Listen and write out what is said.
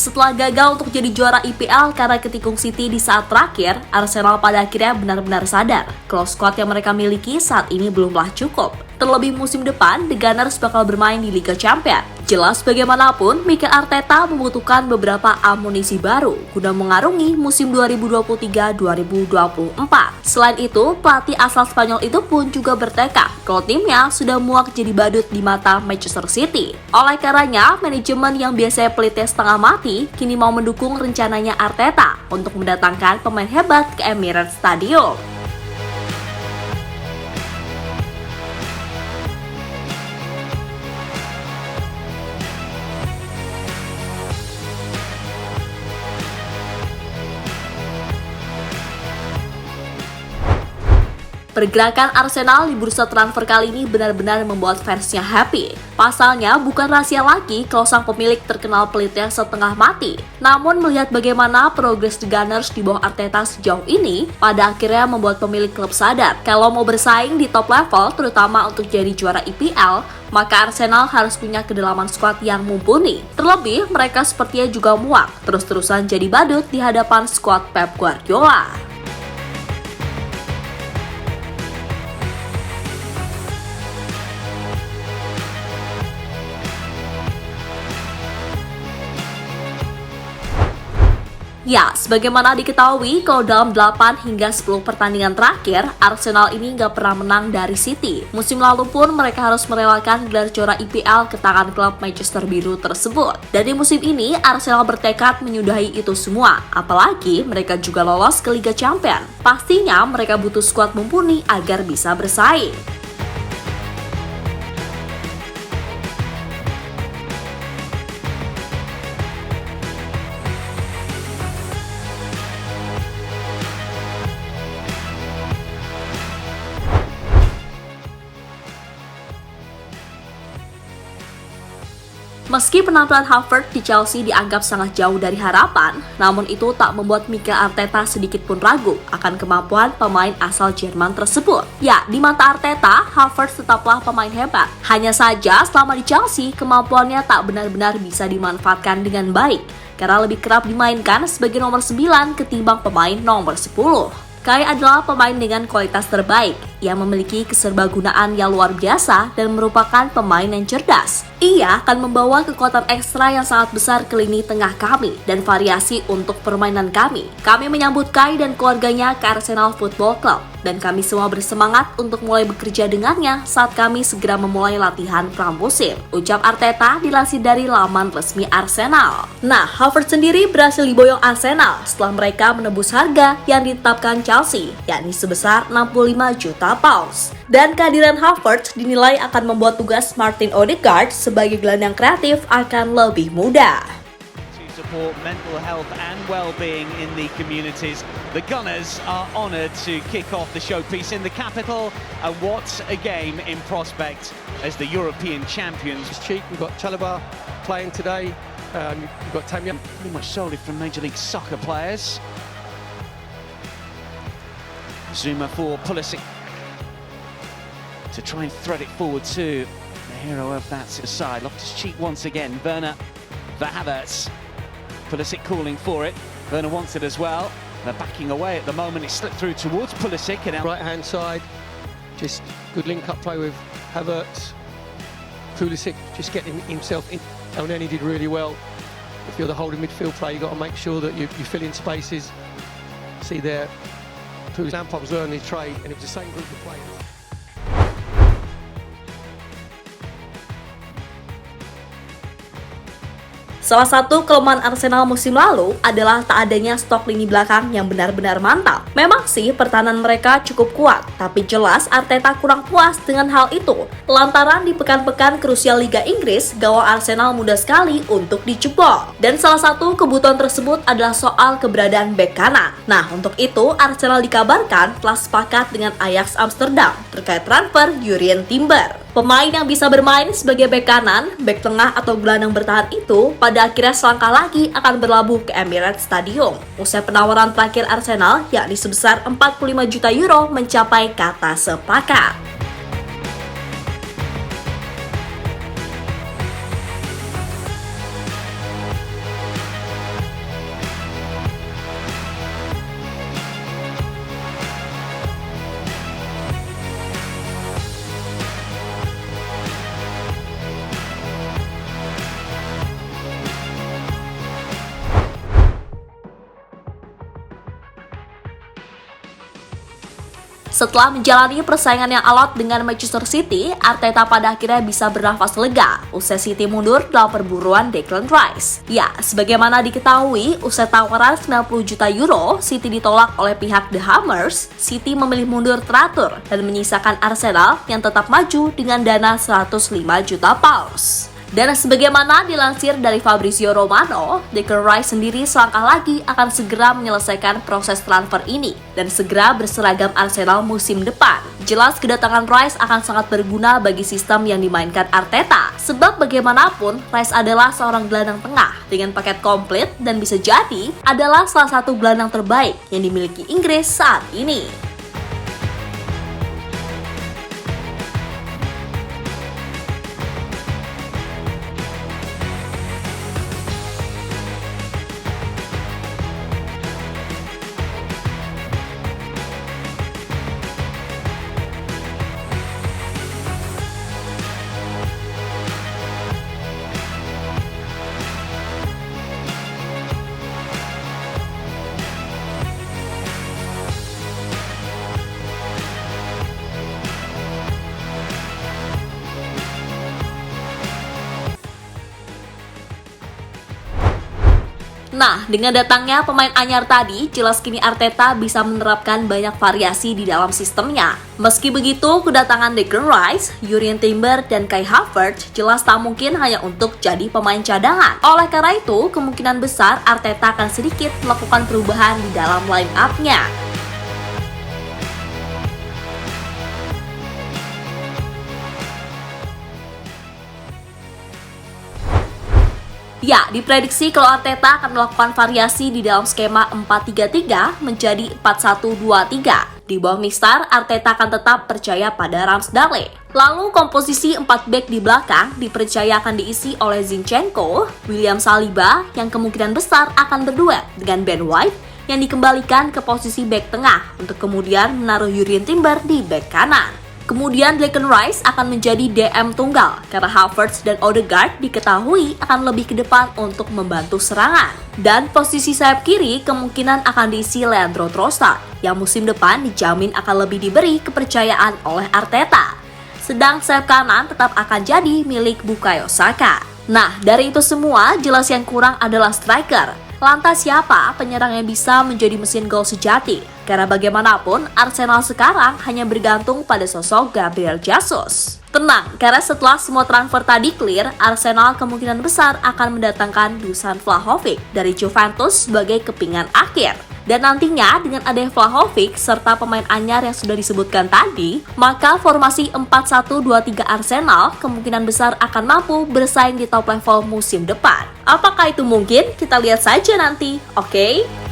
Setelah gagal untuk jadi juara IPL karena ketikung City di saat terakhir, Arsenal pada akhirnya benar-benar sadar kalau skuad yang mereka miliki saat ini belumlah cukup. Terlebih musim depan, The Gunners bakal bermain di Liga Champions. Jelas bagaimanapun, Mikel Arteta membutuhkan beberapa amunisi baru guna mengarungi musim 2023-2024. Selain itu, pelatih asal Spanyol itu pun juga bertekad kalau timnya sudah muak jadi badut di mata Manchester City. Oleh karenanya, manajemen yang biasanya pelitnya setengah mati kini mau mendukung rencananya Arteta untuk mendatangkan pemain hebat ke Emirates Stadium. Pergerakan Arsenal di bursa transfer kali ini benar-benar membuat fansnya happy. Pasalnya bukan rahasia lagi kalau sang pemilik terkenal pelitnya setengah mati. Namun melihat bagaimana progres The Gunners di bawah Arteta sejauh ini, pada akhirnya membuat pemilik klub sadar kalau mau bersaing di top level, terutama untuk jadi juara IPL, maka Arsenal harus punya kedalaman skuad yang mumpuni. Terlebih, mereka sepertinya juga muak terus-terusan jadi badut di hadapan skuad Pep Guardiola. Ya, sebagaimana diketahui, kalau dalam 8 hingga 10 pertandingan terakhir, Arsenal ini nggak pernah menang dari City. Musim lalu pun mereka harus merelakan gelar juara IPL ke tangan klub Manchester Biru tersebut. Dan di musim ini, Arsenal bertekad menyudahi itu semua. Apalagi mereka juga lolos ke Liga Champions. Pastinya mereka butuh skuad mumpuni agar bisa bersaing. Meski penampilan Havertz di Chelsea dianggap sangat jauh dari harapan, namun itu tak membuat Mikel Arteta sedikit pun ragu akan kemampuan pemain asal Jerman tersebut. Ya, di mata Arteta, Havertz tetaplah pemain hebat. Hanya saja selama di Chelsea, kemampuannya tak benar-benar bisa dimanfaatkan dengan baik, karena lebih kerap dimainkan sebagai nomor 9 ketimbang pemain nomor 10. Kai adalah pemain dengan kualitas terbaik yang memiliki keserbagunaan yang luar biasa dan merupakan pemain yang cerdas. Ia akan membawa kekuatan ekstra yang sangat besar ke lini tengah kami dan variasi untuk permainan kami. Kami menyambut Kai dan keluarganya ke Arsenal Football Club dan kami semua bersemangat untuk mulai bekerja dengannya saat kami segera memulai latihan pramusim, ucap Arteta dilansir dari laman resmi Arsenal. Nah, Havertz sendiri berhasil diboyong Arsenal setelah mereka menembus harga yang ditetapkan Chelsea, yakni sebesar 65 juta pounds. Dan kehadiran Havertz dinilai akan membuat tugas Martin Odegaard sebagai gelandang kreatif akan lebih mudah. Support mental health and well-being in the communities. The Gunners are honoured to kick off the showpiece in the capital, and what a game in prospect as the European champions. Cheek, we've got Chalobah playing today. We've got Tammy. Pretty much solely from Major League Soccer players. Zuma for Pulisic to try and thread it forward to the hero of that side. Loftus-Cheek once again. Werner for Havertz. Pulisic calling for it. Werner wants it as well. They're backing away at the moment. It slipped through towards Pulisic. And right-hand side, just good link-up play with Havertz. Pulisic just getting himself in. And then he did really well. If you're the holding midfield player, you've got to make sure that you fill in spaces. See there, Lampard was learning his trade, and it was the same group of players. Salah satu kelemahan Arsenal musim lalu adalah tak adanya stok lini belakang yang benar-benar mantap. Memang sih pertahanan mereka cukup kuat, tapi jelas Arteta kurang puas dengan hal itu. Lantaran di pekan-pekan krusial Liga Inggris, gawang Arsenal mudah sekali untuk dijebol. Dan salah satu kebutuhan tersebut adalah soal keberadaan bek kanan. Nah, untuk itu Arsenal dikabarkan telah sepakat dengan Ajax Amsterdam terkait transfer Jurrien Timber. Pemain yang bisa bermain sebagai bek kanan, bek tengah atau gelandang bertahan itu pada akhirnya selangkah lagi akan berlabuh ke Emirates Stadium. Usai penawaran terakhir Arsenal yakni sebesar 45 juta euro mencapai kata sepakat. Setelah menjalani persaingan yang alot dengan Manchester City, Arteta pada akhirnya bisa bernafas lega usai City mundur dalam perburuan Declan Rice. Ya, sebagaimana diketahui, usai tawaran 90 juta euro, City ditolak oleh pihak The Hammers. City memilih mundur teratur dan menyisakan Arsenal yang tetap maju dengan dana 105 juta pounds. Dan sebagaimana dilansir dari Fabrizio Romano, Declan Rice sendiri selangkah lagi akan segera menyelesaikan proses transfer ini dan segera berseragam Arsenal musim depan. Jelas kedatangan Rice akan sangat berguna bagi sistem yang dimainkan Arteta, sebab bagaimanapun Rice adalah seorang gelandang tengah dengan paket komplit dan bisa jadi adalah salah satu gelandang terbaik yang dimiliki Inggris saat ini. Nah, dengan datangnya pemain anyar tadi, jelas kini Arteta bisa menerapkan banyak variasi di dalam sistemnya. Meski begitu, kedatangan Declan Rice, Jurrien Timber, dan Kai Havertz jelas tak mungkin hanya untuk jadi pemain cadangan. Oleh karena itu, kemungkinan besar Arteta akan sedikit melakukan perubahan di dalam line-up-nya. Ya, diprediksi kalau Arteta akan melakukan variasi di dalam skema 4-3-3 menjadi 4-1-2-3. Di bawah Mister, Arteta akan tetap percaya pada Ramsdale. Lalu komposisi 4 back di belakang dipercaya akan diisi oleh Zinchenko, William Saliba yang kemungkinan besar akan berduet dengan Ben White yang dikembalikan ke posisi back tengah untuk kemudian menaruh Jurrien Timber di back kanan. Kemudian Declan Rice akan menjadi DM tunggal karena Havertz dan Odegaard diketahui akan lebih ke depan untuk membantu serangan. Dan posisi sayap kiri kemungkinan akan diisi Leandro Trossard yang musim depan dijamin akan lebih diberi kepercayaan oleh Arteta. Sedang sayap kanan tetap akan jadi milik Bukayo Saka. Nah, dari itu semua jelas yang kurang adalah striker. Lantas siapa penyerang yang bisa menjadi mesin gol sejati? Karena bagaimanapun Arsenal sekarang hanya bergantung pada sosok Gabriel Jesus. Tenang, karena setelah semua transfer tadi clear, Arsenal kemungkinan besar akan mendatangkan Dusan Vlahovic dari Juventus sebagai kepingan akhir. Dan nantinya dengan adanya Vlahovic serta pemain anyar yang sudah disebutkan tadi, maka formasi 4-1-2-3 Arsenal kemungkinan besar akan mampu bersaing di top level musim depan. Apakah itu mungkin? Kita lihat saja nanti, oke?